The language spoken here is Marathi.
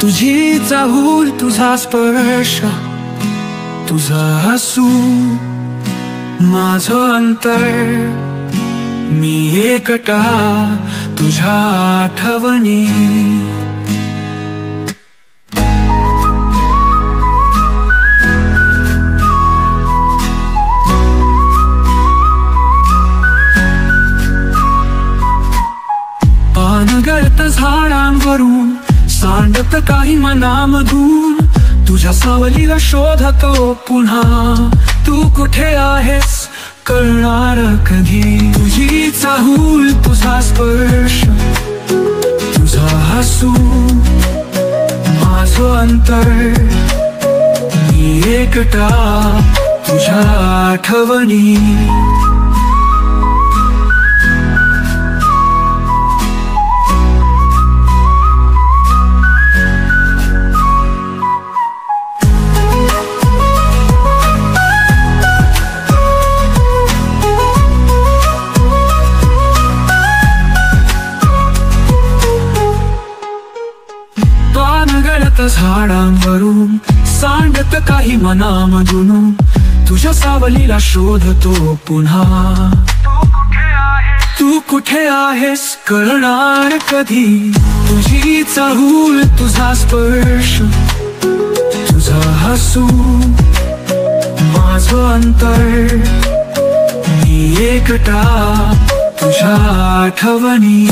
तुझी चाहूल, तुझा स्पर्श, तुझा हसू, माझं अंतर, मी एकटा तुझ्या आठवणी. पानगळत झाडांवरून सांडत काही मनामधून, तुझ्या सावलीला शोधतो पुन्हा. तू कुठे आहेस कळणार कधी. तुझी चाहूल, तुझा स्पर्श, तुझा हसू, माझं अंतर, मी एकटा तुझ्या आठवणी. पानगळत झाडांवरून सांडत काही मनामधून, तुझ्या सावलीला शोधतो पुन्हा. तू कुठे आहेस कळणार कधी. तुझी चाहूल, तुझा स्पर्श, तुझा हसू, माझं अंतर, मी एकटा तुझ्या आठवणी.